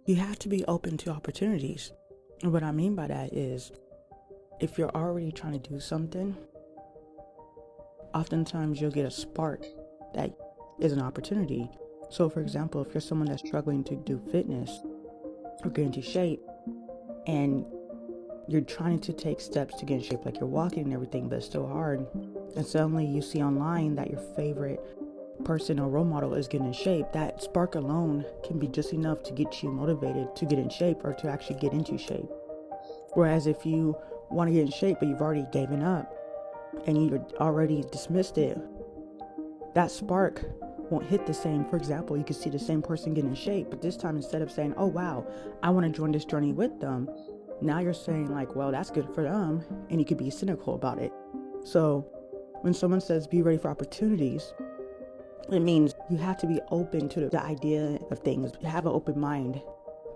You have to be open to opportunities. And what I mean by that is, if you're already trying to do something, oftentimes you'll get a spark that is an opportunity. So, for example, if you're someone that's struggling to do fitness or get into shape, and you're trying to take steps to get in shape, like you're walking and everything, but it's still hard, and suddenly you see online that your favorite person or role model is getting in shape, that spark alone can be just enough to get you motivated to get in shape or to actually get into shape. Whereas if you want to get in shape but you've already given up and you already dismissed it, that spark won't hit the same. For example, you can see the same person get in shape, but this time, instead of saying, oh wow, I want to join this journey with them, now you're saying like, well, that's good for them, and you could be cynical about it. So when someone says be ready for opportunities, it means you have to be open to the idea of things, have an open mind,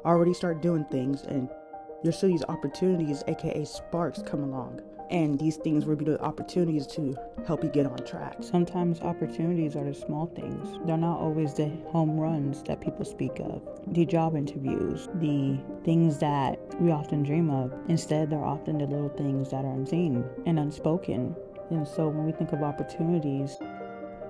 already start doing things, and you'll see these opportunities, aka sparks, come along. And these things will be the opportunities to help you get on track. Sometimes opportunities are the small things. They're not always the home runs that people speak of, the job interviews, the things that we often dream of. Instead, they're often the little things that are unseen and unspoken. And so when we think of opportunities,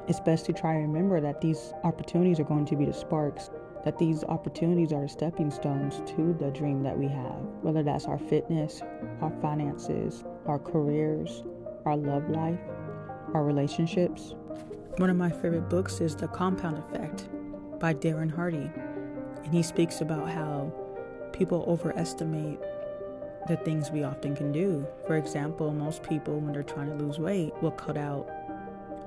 it's best to try to remember that these opportunities are going to be the sparks, that these opportunities are the stepping stones to the dream that we have, whether that's our fitness, our finances, our careers, our love life, our relationships. One of my favorite books is The Compound Effect by Darren Hardy, and he speaks about how people overestimate the things we often can do. For example, most people, when they're trying to lose weight, will cut out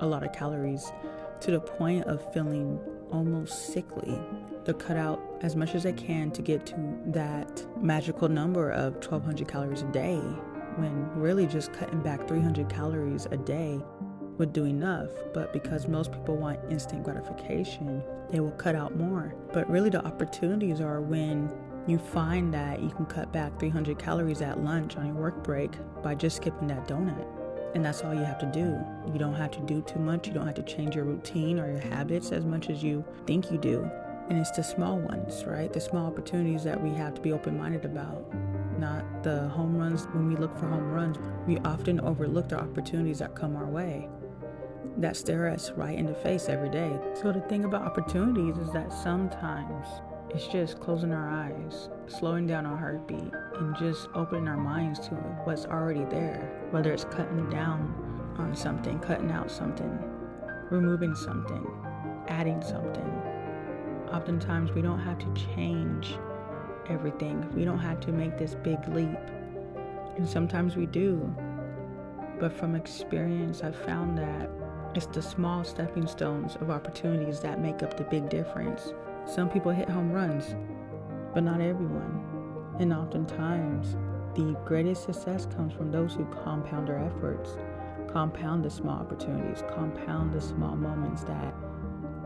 a lot of calories to the point of feeling almost sickly. They'll cut out as much as they can to get to that magical number of 1,200 calories a day, when really just cutting back 300 calories a day would do enough. But because most people want instant gratification, they will cut out more. But really the opportunities are when you find that you can cut back 300 calories at lunch on your work break by just skipping that donut. And that's all you have to do. You don't have to do too much. You don't have to change your routine or your habits as much as you think you do. And it's the small ones, right? The small opportunities that we have to be open-minded about, not the home runs. When we look for home runs, we often overlook the opportunities that come our way, that stare us right in the face every day. So the thing about opportunities is that sometimes it's just closing our eyes, slowing down our heartbeat, and just opening our minds to what's already there. Whether it's cutting down on something, cutting out something, removing something, adding something. Oftentimes we don't have to change everything. We don't have to make this big leap. And sometimes we do. But from experience, I've found that it's the small stepping stones of opportunities that make up the big difference. Some people hit home runs, but not everyone. And oftentimes, the greatest success comes from those who compound their efforts, compound the small opportunities, compound the small moments that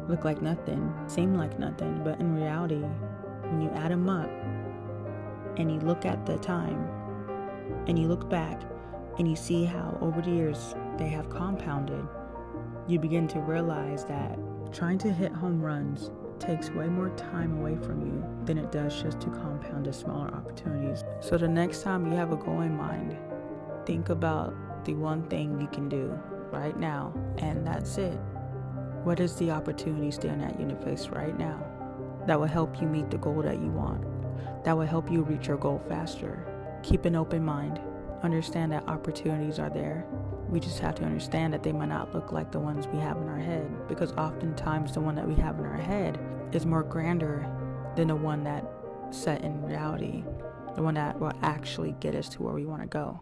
look like nothing, seem like nothing, but in reality, when you add them up and you look at the time and you look back and you see how over the years they have compounded, you begin to realize that trying to hit home runs takes way more time away from you than it does just to compound the smaller opportunities. So the next time you have a goal in mind, think about the one thing you can do right now, and that's it. What is the opportunity staring at you in the face right now that will help you meet the goal that you want, that will help you reach your goal faster? Keep an open mind. Understand that opportunities are there. We just have to understand that they might not look like the ones we have in our head, because oftentimes the one that we have in our head is more grander than the one that's set in reality, the one that will actually get us to where we want to go.